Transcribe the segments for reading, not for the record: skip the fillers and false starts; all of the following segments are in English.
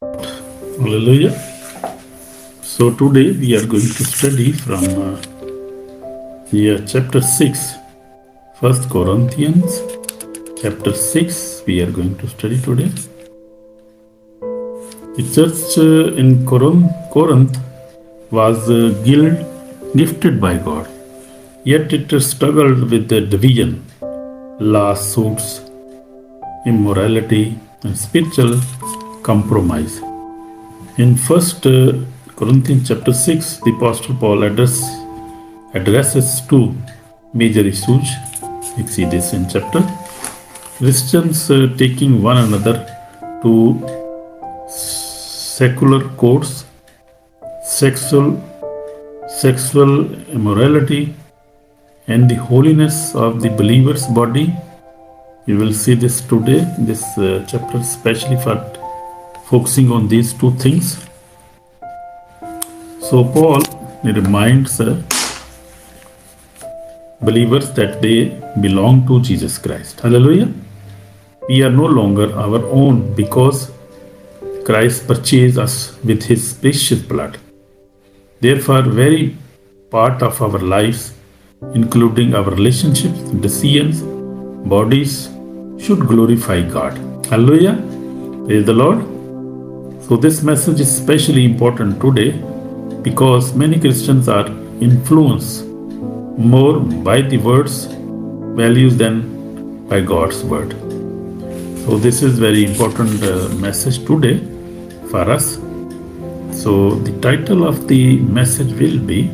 Hallelujah. So today we are going to study from chapter 6, 1 Corinthians chapter 6. We are going to study today. The church in Corinth was gifted by God, yet it struggled with the division, lawsuits, immorality, and spiritual compromise. In 1 Corinthians chapter 6, the Apostle Paul addresses two major issues. You see this in chapter. Christians taking one another to secular courts, sexual immorality, and the holiness of the believer's body. You will see this today, this chapter, especially for focusing on these two things. So Paul reminds believers that they belong to Jesus Christ. Hallelujah. We are no longer our own because Christ purchased us with his precious blood. Therefore, very part of our lives, including our relationships, decisions, bodies, should glorify God. Hallelujah. Praise the Lord. So this message is especially important today because many Christians are influenced more by the word's values than by God's word. So this is very important message today for us. So the title of the message will be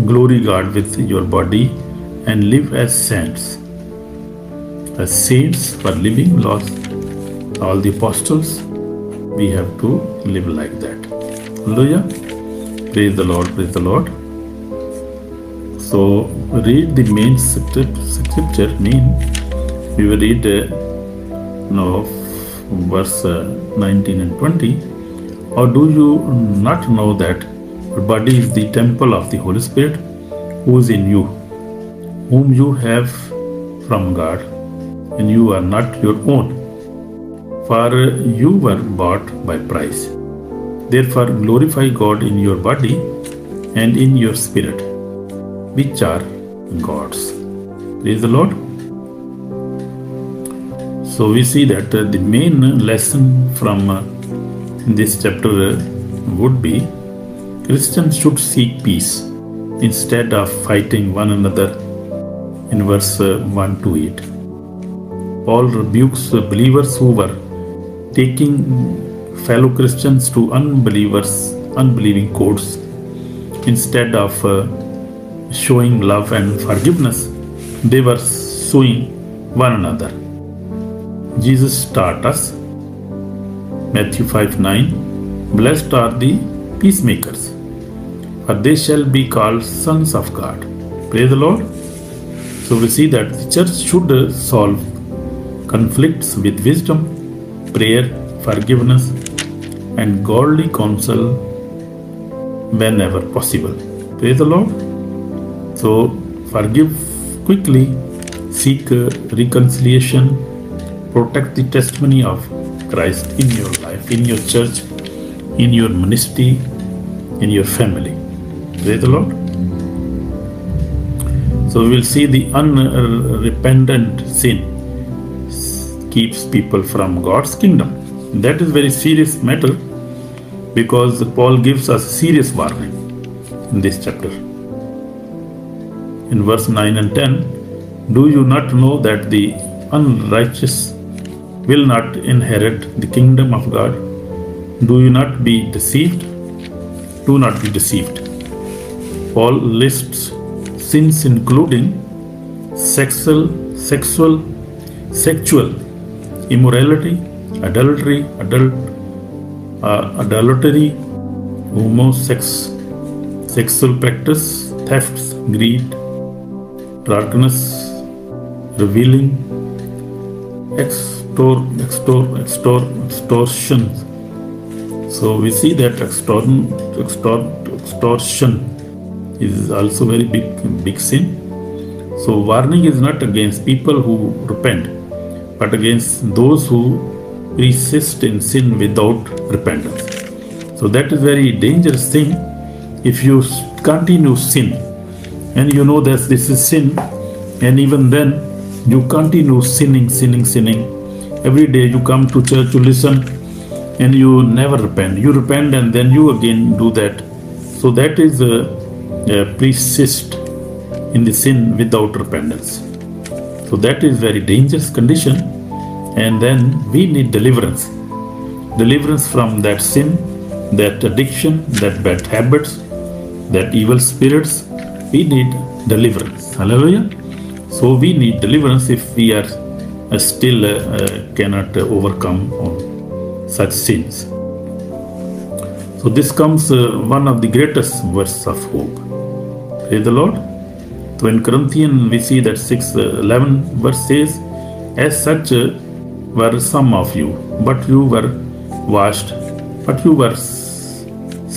Glory God with your body and live as saints. As saints for living lost all the apostles, we have to live like that. Hallelujah. Praise the Lord. Praise the Lord. So read the main scripture. We will read verse 19 and 20. Or do you not know that your body is the temple of the Holy Spirit who is in you, whom you have from God, and you are not your own, for you were bought by price. Therefore glorify God in your body and in your spirit, which are God's. Praise the Lord. So we see that the main lesson from this chapter would be Christians should seek peace instead of fighting one another in verse 1 to 8. Paul rebukes believers who were taking fellow Christians to unbelieving courts instead of showing love and forgiveness. They were suing one another. Jesus taught us, Matthew 5:9, blessed are the peacemakers, for they shall be called sons of God. Praise the Lord. So we see that the church should solve conflicts with wisdom, prayer, forgiveness, and godly counsel whenever possible. Praise the Lord. So forgive quickly, seek reconciliation, protect the testimony of Christ in your life, in your church, in your ministry, in your family. Praise the Lord. So we will see the unrepentant sin keeps people from God's kingdom. That is very serious matter because Paul gives us serious warning in this chapter. In verse 9 and 10, do you not know that the unrighteous will not inherit the kingdom of God? Do you not be deceived? Do not be deceived. Paul lists sins including sexual immorality, adultery, homosexual practice, thefts, greed, darkness, revealing, extortion. So we see that extortion is also very big sin. So warning is not against people who repent, but against those who persist in sin without repentance. So that is very dangerous thing. If you continue sin and you know that this is sin, and even then you continue sinning. Every day you come to church, you listen, and you never repent. You repent and then you again do that. So that is persist in the sin without repentance. So that is very dangerous condition. And then we need deliverance. Deliverance from that sin, that addiction, that bad habits, that evil spirits. We need deliverance. Hallelujah. So we need deliverance if we are still cannot overcome on such sins. So this comes one of the greatest verses of hope. Praise the Lord. So in Corinthians we see that 6:11 verse says, as such were some of you, but you were washed, but you were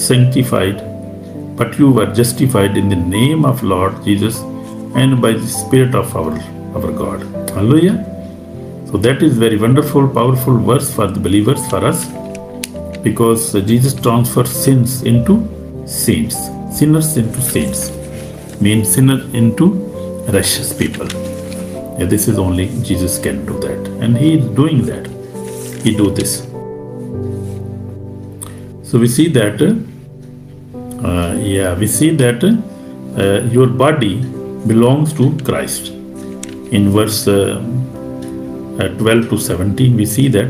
sanctified, but you were justified in the name of Lord Jesus and by the Spirit of our God. Hallelujah. So that is very wonderful, powerful verse for the believers, for us, because Jesus transfers sins into saints, sinners into saints, means sinner into righteous people. Yeah, this is only Jesus can do that, and He is doing that. He do this. So we see that. Your body belongs to Christ. In verse 12 to 17, we see that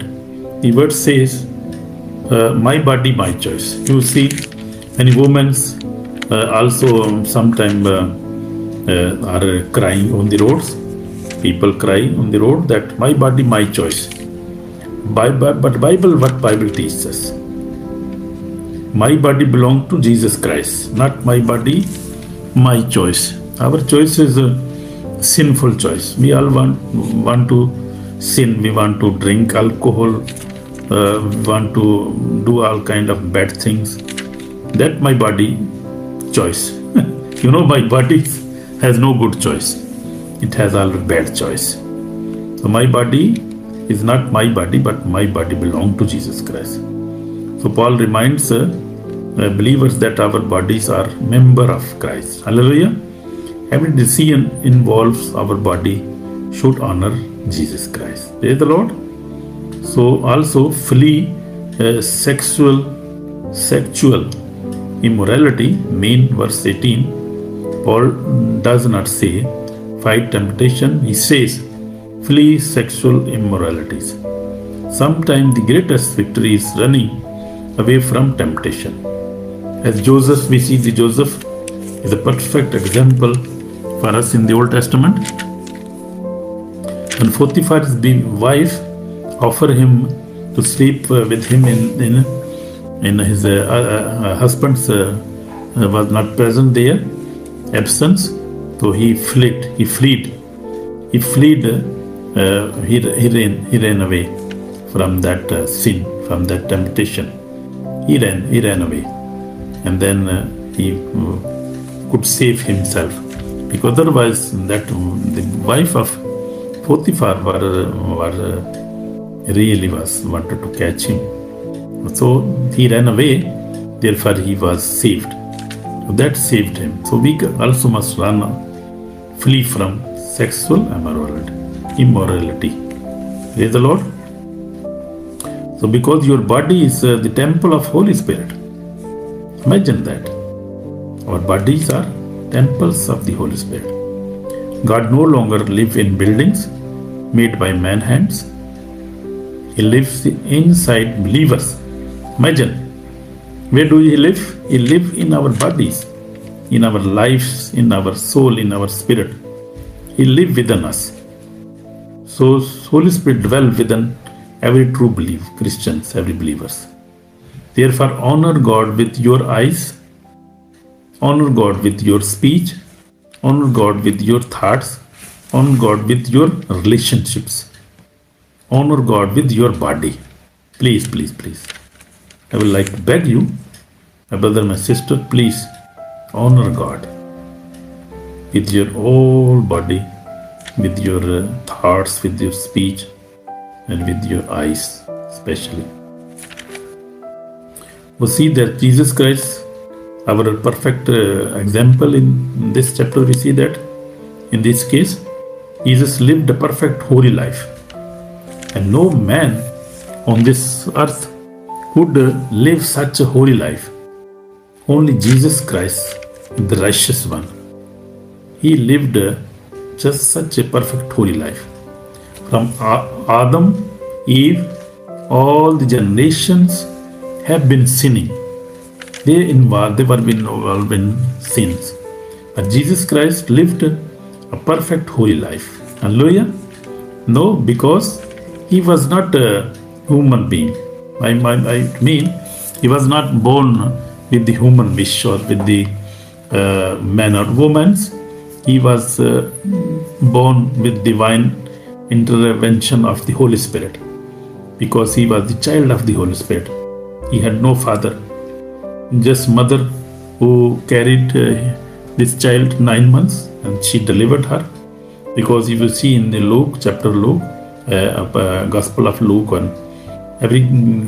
the word says, my body, my choice. You see, many women also sometimes are crying on the roads. People cry on the road that my body, my choice. But Bible, what Bible teaches us? My body belongs to Jesus Christ, not my body, my choice. Our choice is a sinful choice. We all want to sin. We want to drink alcohol. We want to do all kind of bad things. That my body choice. You know, my body has no good choice. It has all bad choice. So my body is not my body, but my body belongs to Jesus Christ. So Paul reminds believers that our bodies are member of Christ. Hallelujah. Every decision involves our body should honor Jesus Christ. Praise the Lord. So also flee sexual immorality. Main verse 18. Paul does not say fight temptation. He says flee sexual immoralities. Sometimes the greatest victory is running away from temptation. As Joseph, we see the Joseph is a perfect example for us in the Old Testament. And Potiphar's wife offered him to sleep with him in his husband's was not present there, absence. So he ran away from that sin, from that temptation. He ran away. And then he could save himself, because otherwise that the wife of Potiphar really wanted to catch him. So he ran away, therefore he was saved. So that saved him. So we also must flee from sexual immorality. Praise the Lord. So because your body is the temple of Holy Spirit. Imagine that. Our bodies are temples of the Holy Spirit. God no longer lives in buildings made by man's hands. He lives inside believers. Imagine. Where do He live? He lives in our bodies, in our lives, in our soul, in our spirit. He lives within us. So Holy Spirit dwells within every true Christians, every believers. Therefore, honor God with your eyes, honor God with your speech, honor God with your thoughts, honor God with your relationships, honor God with your body. Please, please, please. I would like to beg you, my brother, my sister, please honor God with your whole body, with your thoughts, with your speech, and with your eyes, especially. We see that Jesus Christ, our perfect example in this chapter, we see that in this case, Jesus lived a perfect holy life. And no man on this earth could live such a holy life. Only Jesus Christ, the righteous one. He lived just such a perfect holy life. From Adam, Eve, all the generations have been sinning. They were involved in sins. But Jesus Christ lived a perfect holy life. Hallelujah? No, because he was not a human being. I mean, he was not born with the human wish or with the man or woman. He was born with divine intervention of the Holy Spirit, because he was the child of the Holy Spirit. He had no father, just mother who carried this child 9 months, and she delivered her. Because if you see in the Luke, chapter Luke, Gospel of Luke, and every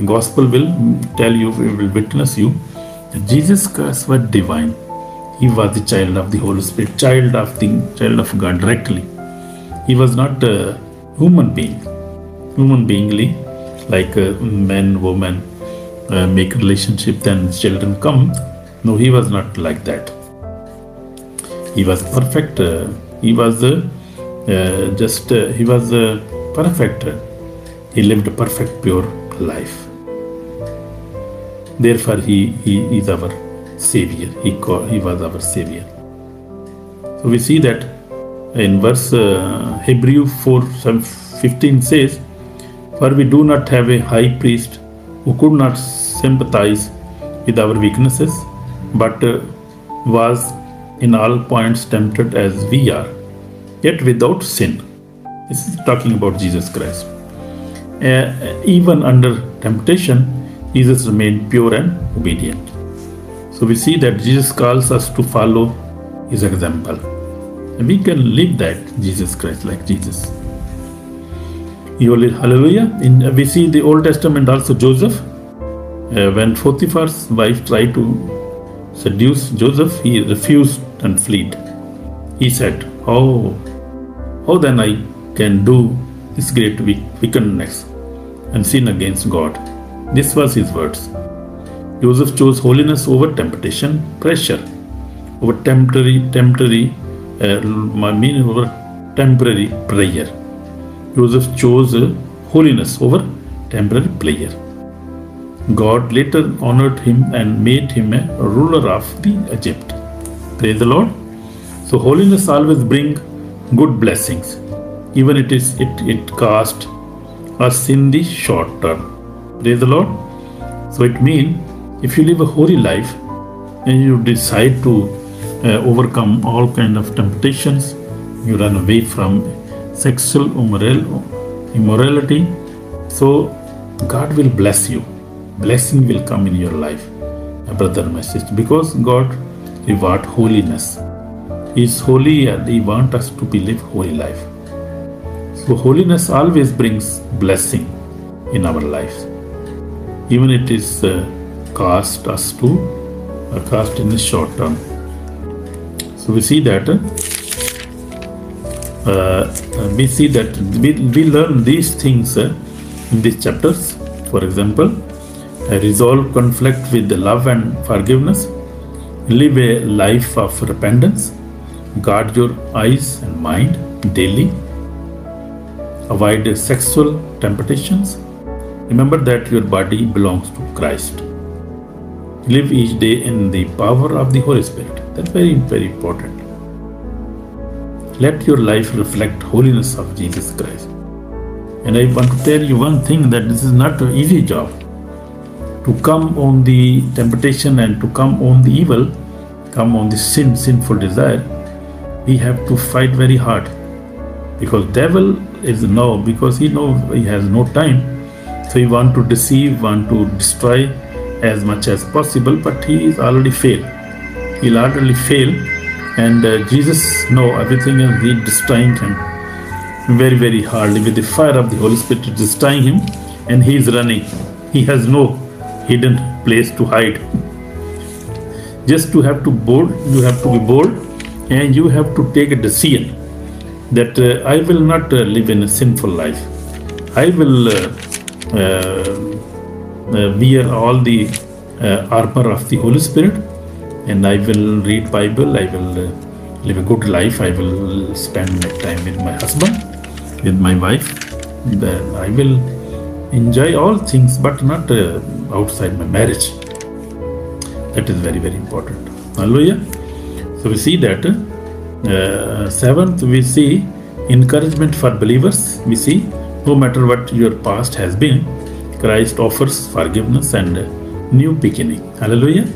Gospel will tell you, will witness you, that Jesus Christ was divine. He was the child of the Holy Spirit, child of God directly. He was not a human beingly, like men, woman make relationship, then children come. No, he was not like that. He was perfect. He was perfect. He lived a perfect, pure life. Therefore, he is our Savior. He was our Savior. So we see that in verse Hebrew 4:15 says, "For we do not have a high priest who could not sympathize with our weaknesses, but was in all points tempted as we are, yet without sin." This is talking about Jesus Christ. Even under temptation, Jesus remained pure and obedient. So we see that Jesus calls us to follow his example. And we can live that Jesus Christ, like Jesus. Hallelujah. We see the Old Testament also Joseph. When Potiphar's wife tried to seduce Joseph, he refused and fled. He said, how then I can do this great wickedness and sin against God? This was his words. Joseph chose holiness over temptation, pressure, over temporary prayer. Joseph chose holiness over temporary prayer. God later honored him and made him a ruler of the Egypt. Praise the Lord. So holiness always brings good blessings, even it cost us in the short term. Praise the Lord. So it means if you live a holy life and you decide to overcome all kind of temptations, you run away from sexual immorality, so God will bless you. Blessing will come in your life, my brother, my sister, because God reward holiness. He is holy and He wants us to live holy life. So holiness always brings blessing in our lives, even it is cost us to cost in the short term. So we see that we learn these things in these chapters. For example, resolve conflict with love and forgiveness, live a life of repentance, guard your eyes and mind daily, avoid sexual temptations, remember that your body belongs to Christ, live each day in the power of the Holy Spirit. That's very, very important. Let your life reflect holiness of Jesus Christ. And I want to tell you one thing, that this is not an easy job. To come on the temptation and to come on the evil, come on the sinful desire, we have to fight very hard. Because devil because he knows he has no time. So he want to deceive, want to destroy as much as possible, but he is already failed. He'll already fail, and Jesus know everything, and he destroying him very, very hardly with the fire of the Holy Spirit, destroying him and he is running. He has no hidden place to hide. Just you have to be bold, and you have to take a decision that I will not live in a sinful life. I will wear all the armor of the Holy Spirit, and I will read Bible. I will live a good life. I will spend my time with my husband, with my wife. Then I will enjoy all things, but not outside my marriage. That is very, very important. Hallelujah. So we see that seventh, we see encouragement for believers. We see no matter what your past has been, Christ offers forgiveness and new beginning. Hallelujah.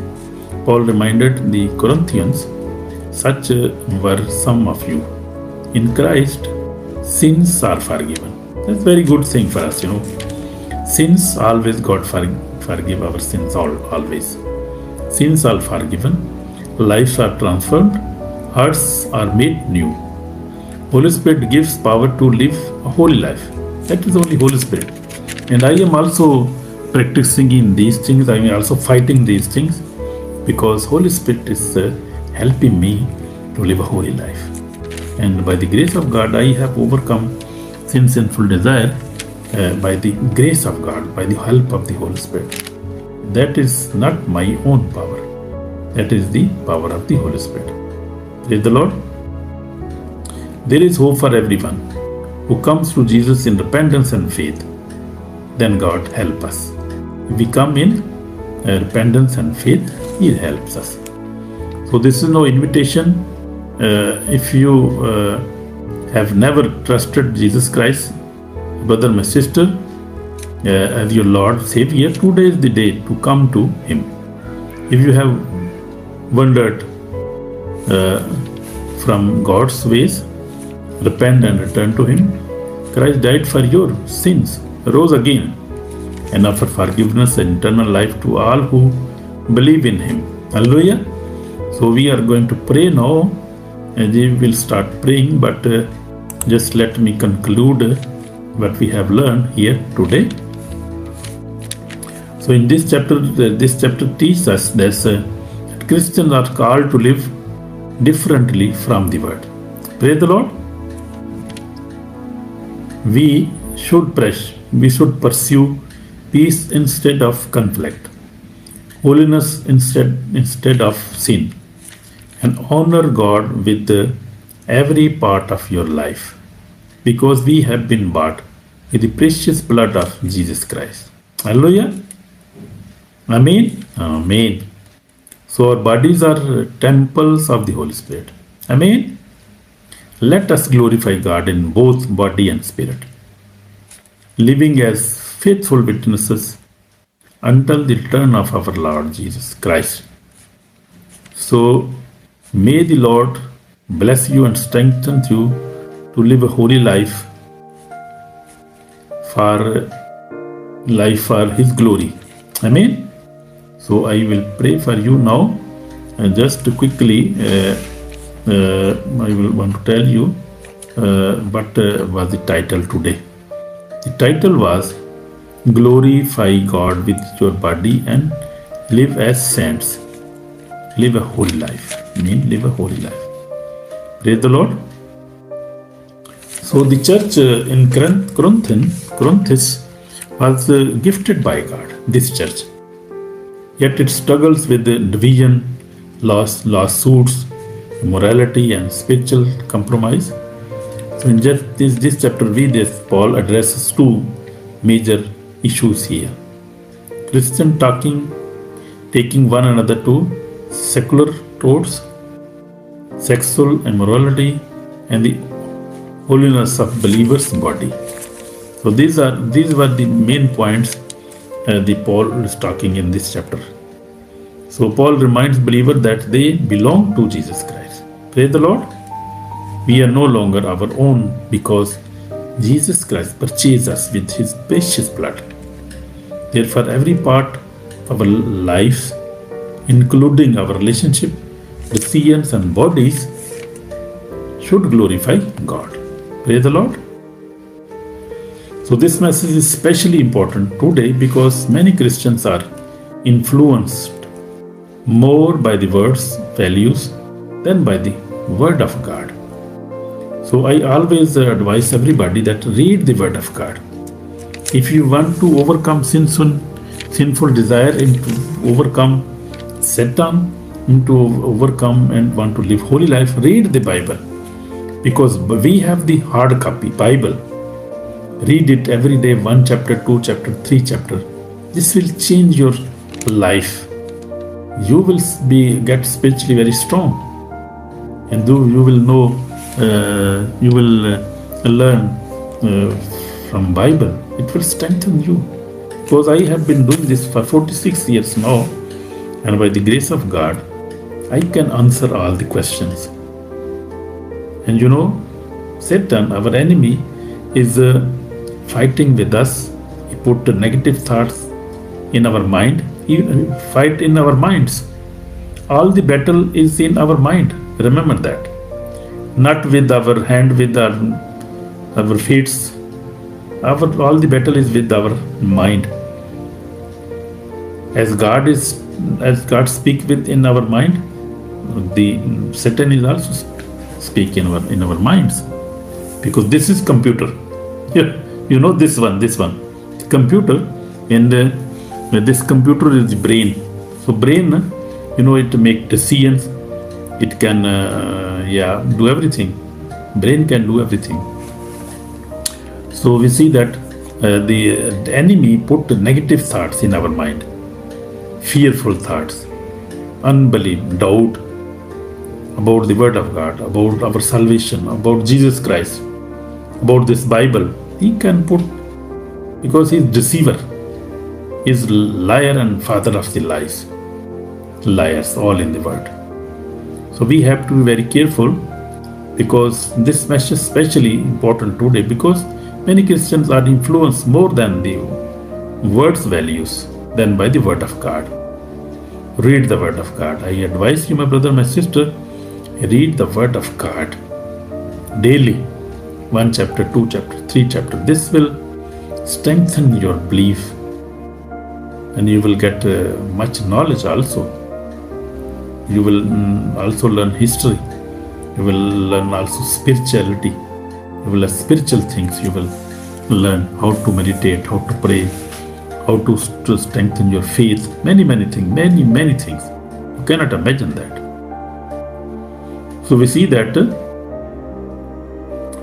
Paul reminded the Corinthians, such were some of you. In Christ, sins are forgiven. That's a very good thing for us, Sins always God forgive our sins always. Sins are forgiven, lives are transformed, hearts are made new. Holy Spirit gives power to live a holy life. That is only Holy Spirit. And I am also practicing in these things. I am also fighting these things because Holy Spirit is helping me to live a holy life. And by the grace of God, I have overcome sin, sinful desire by the grace of God, by the help of the Holy Spirit. That is not my own power. That is the power of the Holy Spirit. Praise the Lord. There is hope for everyone who comes to Jesus in repentance and faith. Then God help us. If we come in repentance and faith, He helps us. So this is no invitation. If you have never trusted Jesus Christ, brother, my sister, as your Lord, Savior, today is the day to come to Him. If you have wandered from God's ways, repent and return to Him. Christ died for your sins, rose again, and offer forgiveness and eternal life to all who believe in Him. Hallelujah. So we are going to pray now, and we will start praying, but just let me conclude what we have learned here today. So in this chapter teaches us that Christians are called to live differently from the world. Praise the Lord. We should pursue peace instead of conflict, holiness instead of sin, and honor God with every part of your life, because we have been bought with the precious blood of Jesus Christ. Hallelujah. Amen. Amen. So our bodies are temples of the Holy Spirit. Amen. Let us glorify God in both body and spirit, living as faithful witnesses until the return of our Lord Jesus Christ. So may the Lord bless you and strengthen you to live a holy life for His glory. Amen. So I will pray for you now. And just quickly, I will want to tell you what was the title today. The title was Glorify God with your body and live as saints. Live a holy life. Live a holy life. Praise the Lord. So the church in Corinth was gifted by God, this church. Yet it struggles with the division, lawsuits, morality, and spiritual compromise. So in just this chapter, Paul addresses two major issues here. Christian taking one another to secular roads, sexual immorality, and the holiness of believers' body. So these were the main points the Paul is talking in this chapter. So Paul reminds believers that they belong to Jesus Christ. Praise the Lord. We are no longer our own because Jesus Christ purchased us with His precious blood. Therefore, every part of our lives, including our relationship, decisions, and bodies, should glorify God. Praise the Lord. So this message is especially important today because many Christians are influenced more by the words, values than by the Word of God. So I always advise everybody that read the Word of God. If you want to overcome sinful desire, and to overcome Satan, and to overcome and want to live holy life, read the Bible. Because we have the hard copy Bible. Read it every day, 1 chapter, 2 chapter, 3 chapter. This will change your life. You will get spiritually very strong, and you will know, you will learn from Bible. It will strengthen you. Because I have been doing this for 46 years now, and by the grace of God, I can answer all the questions. And Satan, our enemy, is fighting with us. He put negative thoughts in our mind. He fight in our minds. All the battle is in our mind. Remember that. Not with our hand, with our feet. All the battle is with our mind. As God speak in our mind, the Satan is also speak in our minds. Because this is computer. Yeah, this one, computer, and this computer is the brain. So brain, it make decisions. It can do everything. Brain can do everything. So we see that the enemy put negative thoughts in our mind, fearful thoughts, unbelief, doubt about the Word of God, about our salvation, about Jesus Christ, about this Bible. He can put, because he is deceiver, he is liar and father of the lies. Liars all in the world. So we have to be very careful, because this message is especially important today, because many Christians are influenced more than the words values than by the Word of God. Read the Word of God. I advise you, my brother, my sister, read the Word of God daily. 1 chapter, 2 chapter, 3 chapter. This will strengthen your belief, and you will get much knowledge also. You will also learn history. You will learn also spirituality. You will learn spiritual things. You will learn how to meditate, how to pray, how to strengthen your faith. Many things. Many things. You cannot imagine that. So we see that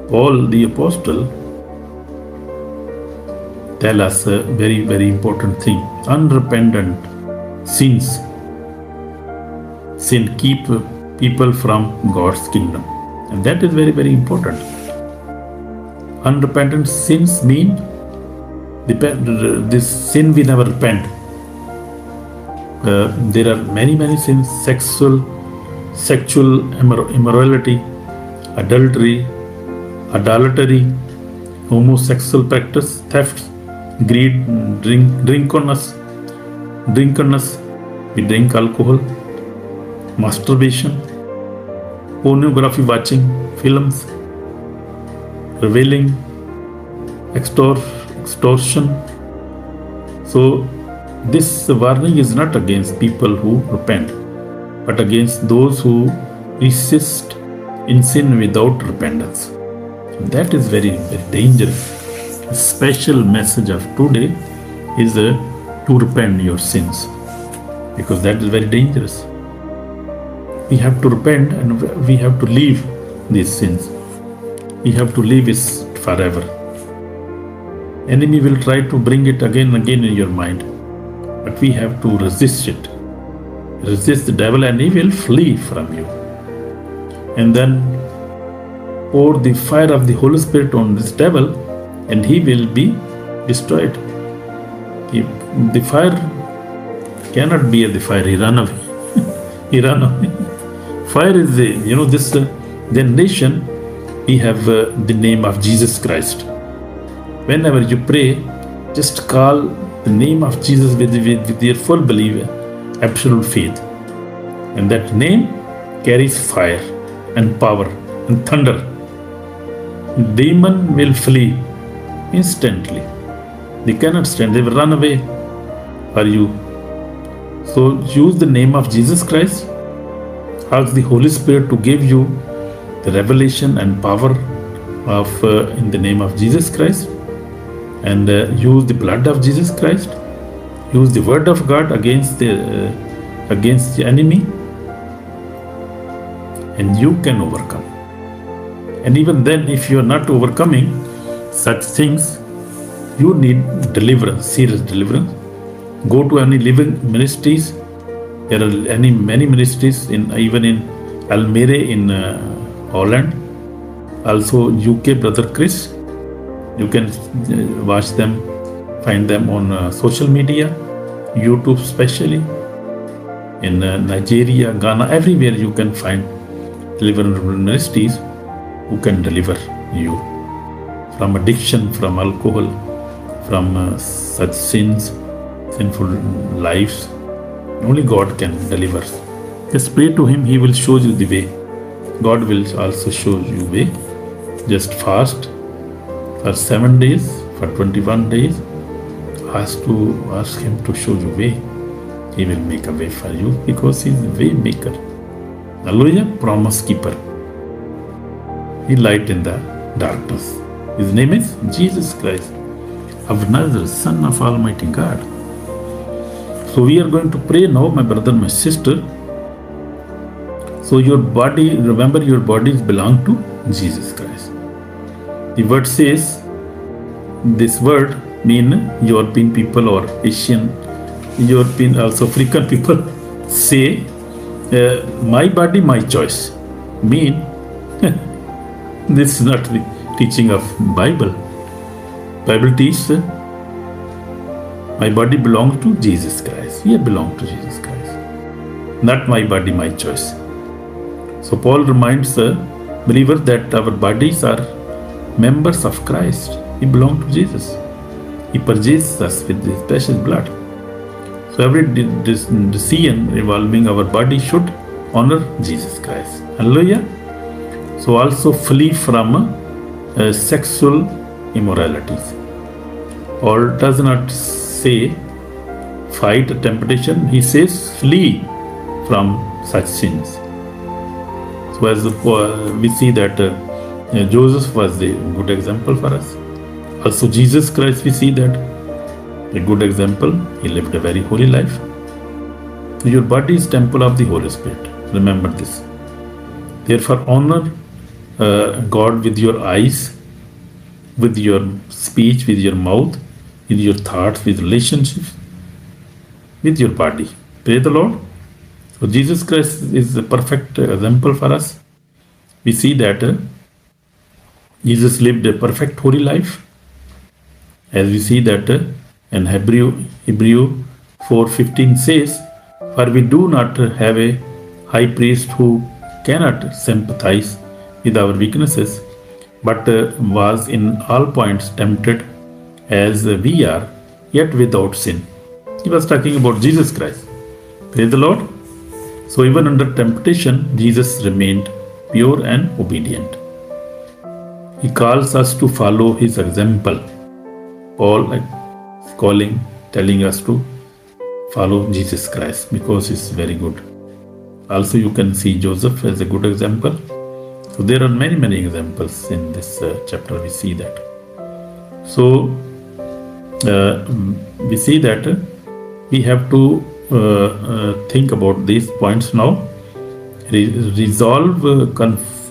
Paul the Apostle tell us a very important thing. Unrepentant sins. Sin keep people from God's kingdom. And that is very important. Unrepentant sins mean this sin we never repent. There are many sins: sexual immorality, adultery, idolatry, homosexual practice, theft, greed, drunkenness. We drink alcohol, masturbation, pornography watching, films, reveling, extortion. So this warning is not against people who repent, but against those who persist in sin without repentance. That is very dangerous. The special message of today is to repent your sins, because that is very dangerous. We have to repent, and we have to leave these sins. We have to leave it forever. Enemy will try to bring it again and again in your mind, but we have to resist it. Resist the devil, and he will flee from you. And then pour the fire of the Holy Spirit on this devil, and he will be destroyed. The fire cannot be the fire. He ran away. He ran away. Fire is this generation. We have the name of Jesus Christ. Whenever you pray, just call the name of Jesus with your full belief, absolute faith. And that name carries fire and power and thunder. Demon will flee. instantly. They cannot stand, they will run away for you. So use the name of Jesus Christ. Ask the Holy Spirit to give you the revelation and power of in the name of Jesus Christ, and use the blood of Jesus Christ. Use the word of God against the enemy, and you can overcome. And even then, if you are not overcoming such things, you need deliverance, serious deliverance. Go to any living ministries. There are many ministries even in Almere in Holland. Also UK, Brother Chris. You can watch them, find them on social media, YouTube especially. In Nigeria, Ghana, everywhere you can find deliverance ministries who can deliver you from addiction, from alcohol, from such sins, sinful lives. Only God can deliver. Just pray to Him, He will show you the way. God will also show you way. Just fast for 7 days, for 21 days. Ask Him to show you way. He will make a way for you because He is the way maker. Hallelujah, promise keeper. He light in the darkness. His name is Jesus Christ of Nazareth, Son of Almighty God. So we are going to pray now, my brother, my sister. So your body, remember your bodies belong to Jesus Christ. The word says, this word mean European people or Asian, European, also African people say, my body, my choice. Mean, this is not the teaching of Bible. Bible teaches, my body belongs to Jesus Christ. We belong to Jesus Christ. Not my body, my choice. So Paul reminds the believer that our bodies are members of Christ. We belong to Jesus. He purchased us with His precious blood. So every decision involving our body should honor Jesus Christ. Hallelujah. So also flee from sexual immoralities. Paul does not say fight temptation. He says flee from such sins. So as we see that Joseph was a good example for us. Also Jesus Christ, we see that a good example. He lived a very holy life. So your body is temple of the Holy Spirit. Remember this. Therefore honor God with your eyes, with your speech, with your mouth, with your thoughts, with relationships, with your body. Praise the Lord. So Jesus Christ is the perfect example for us. We see that Jesus lived a perfect holy life. As we see that in Hebrew 4:15 says, for we do not have a high priest who cannot sympathize with our weaknesses, but was in all points tempted as we are, yet without sin. He was talking about Jesus Christ. Praise the Lord. So even under temptation, Jesus remained pure and obedient. He calls us to follow His example. Paul telling us to follow Jesus Christ because He's very good. Also you can see Joseph as a good example. So there are many examples in this chapter. We see that. So we see that we have to think about these points now. Resolve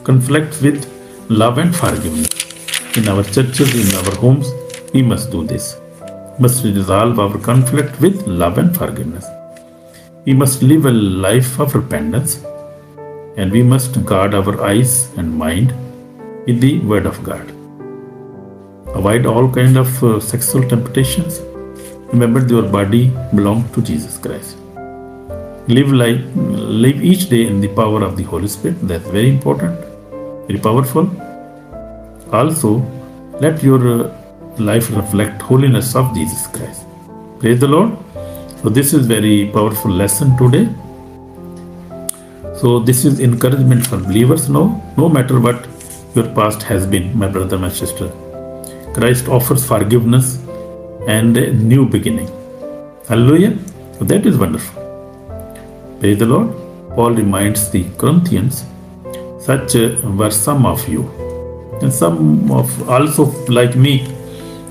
conflicts with love and forgiveness. In our churches, in our homes, we must do this. We must resolve our conflict with love and forgiveness. We must live a life of repentance, and we must guard our eyes and mind with the Word of God. Avoid all kind of sexual temptations. Remember, your body belongs to Jesus Christ. Live each day in the power of the Holy Spirit. That's very important, very powerful. Also, let your life reflect holiness of Jesus Christ. Praise the Lord. So this is very powerful lesson today. So this is encouragement for believers now. No matter what your past has been, my brother, my sister, Christ offers forgiveness and a new beginning. Hallelujah. So that is wonderful. Praise the Lord. Paul reminds the Corinthians, such were some of you. And some of also like me,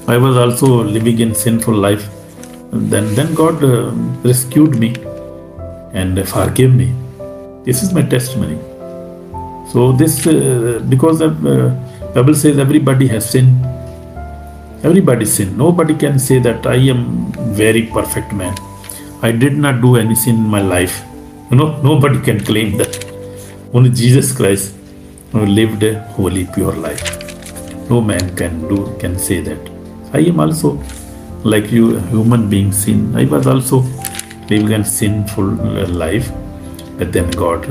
I was also living in sinful life. And then God rescued me and forgave me. This is my testimony. So this, because the Bible says everybody has sinned. Everybody sinned. Nobody can say that I am very perfect man. I did not do any sin in my life. Nobody can claim that. Only Jesus Christ lived a holy, pure life. No man can say that. I am also like you, human being sin. I was also living a sinful life, but then God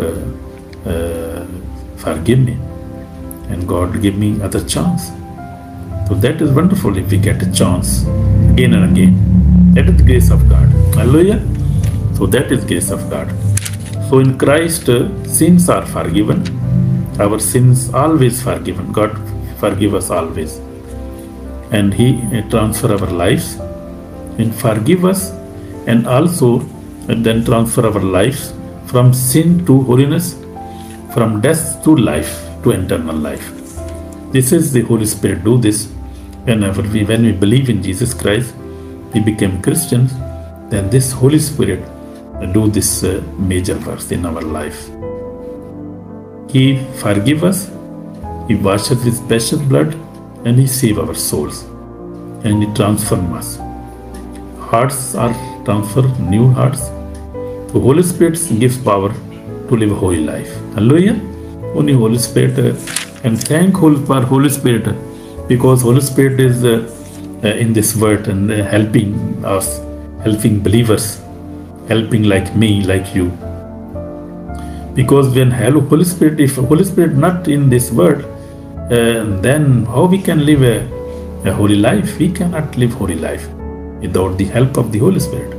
forgive me, and God give me other chance. So that is wonderful if we get a chance again and again. That is the grace of God. Hallelujah. So that is grace of God. So in Christ, sins are forgiven. Our sins always forgiven. God forgive us always. And He transfer our lives and forgive us, and also then transfer our lives from sin to holiness, from death to life, to eternal life. This is the Holy Spirit do this. When we believe in Jesus Christ, we become Christians, then this Holy Spirit do this major works in our life. He forgive us, He washes with precious blood, and He save our souls, and He transform us. Hearts are transferred, new hearts. The Holy Spirit gives power to live a holy life. Hallelujah. Only Holy Spirit, and thank for Holy Spirit, because Holy Spirit is in this word and helping us, helping believers, helping like me, like you. Because when Holy Spirit, if Holy Spirit not in this word, then how we can live a holy life? We cannot live holy life without the help of the Holy Spirit.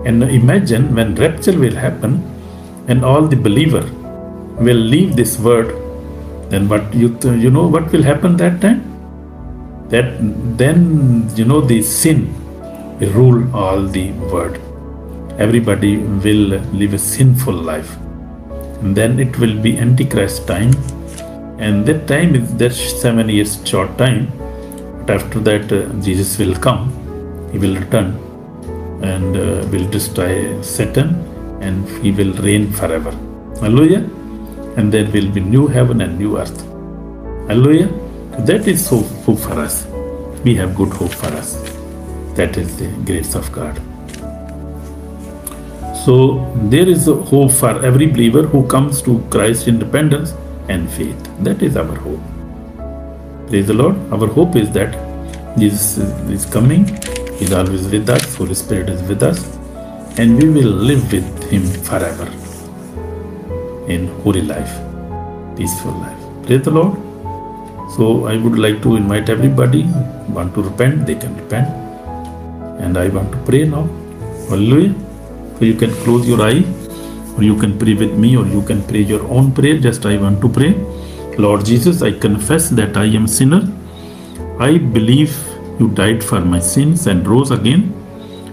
And imagine when rapture will happen and all the believer will leave this word, then what you know what will happen that time? That then the sin will rule all the world. Everybody will live a sinful life. And then it will be Antichrist time. And that time is that 7 years short time. But after that Jesus will come. He will return and will destroy Satan, and He will reign forever. Hallelujah. And there will be new heaven and new earth. Hallelujah. That is so hope for us. We have good hope for us. That is the grace of God. So there is a hope for every believer who comes to Christ in repentance and faith. That is our hope. Praise the Lord. Our hope is that Jesus is coming. He is always with us. Holy Spirit is with us. And we will live with Him forever in holy life, peaceful life. Praise the Lord. So I would like to invite everybody who want to repent, they can repent. And I want to pray now. Hallelujah. So you can close your eye, or you can pray with me, or you can pray your own prayer. Just I want to pray. Lord Jesus, I confess that I am a sinner. I believe You died for my sins and rose again.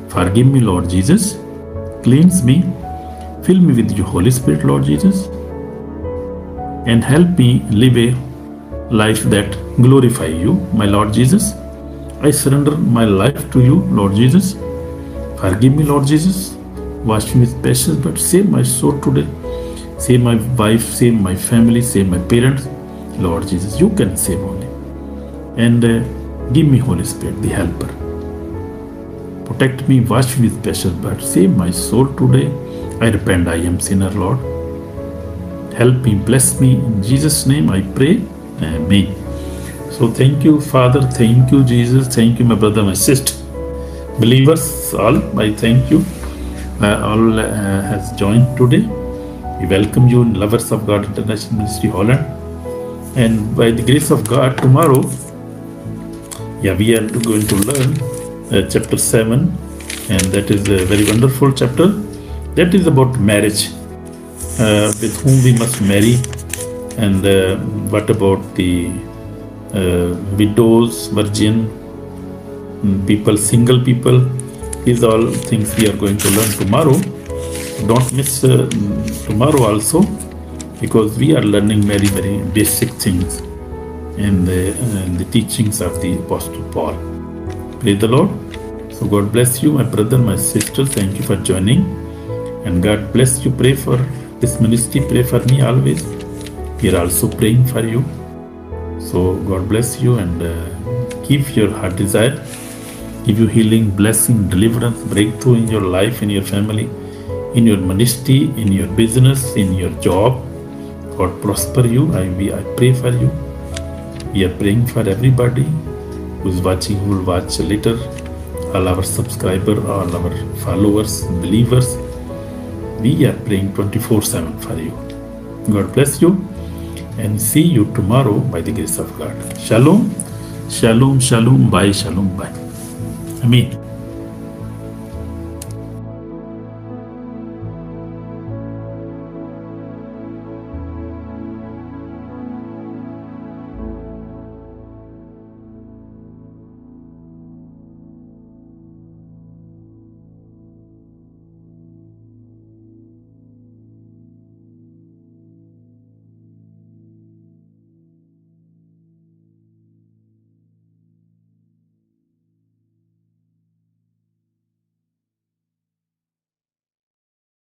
Forgive me, Lord Jesus. Cleanse me. Fill me with Your Holy Spirit, Lord Jesus. And help me live a life that glorify You, my Lord Jesus. I surrender my life to You, Lord Jesus. Forgive me, Lord Jesus. Wash me with precious blood. Save my soul today. Save my wife, save my family, save my parents. Lord Jesus, You can save only. And give me Holy Spirit, the helper. Protect me, wash me with precious blood. Save my soul today. I repent, I am sinner, Lord. Help me, bless me. In Jesus' name I pray. Amen. So thank You, Father. Thank You, Jesus. Thank You, my brother, my sister. Believers, all, I thank you. All has joined today. We welcome you in Lovers of God International Ministry, Holland. And by the grace of God, tomorrow, we are going to learn chapter 7, and that is a very wonderful chapter. That is about marriage, with whom we must marry, and what about the widows, virgin, people, single people. These all things we are going to learn tomorrow. Don't miss tomorrow also, because we are learning very, very basic things in the teachings of the Apostle Paul. Praise the Lord. So God bless you, my brother, my sister. Thank you for joining. And God bless you. Pray for this ministry. Pray for me always. We are also praying for you. So God bless you and give your heart desire. Give you healing, blessing, deliverance, breakthrough in your life, in your family, in your ministry, in your business, in your job. God prosper you. I pray for you. We are praying for everybody who is watching, who will watch later, all our subscribers, all our followers, believers. We are praying 24/7 for you. God bless you and see you tomorrow by the grace of God. Shalom, shalom, shalom, bye, shalom, bye. Amen.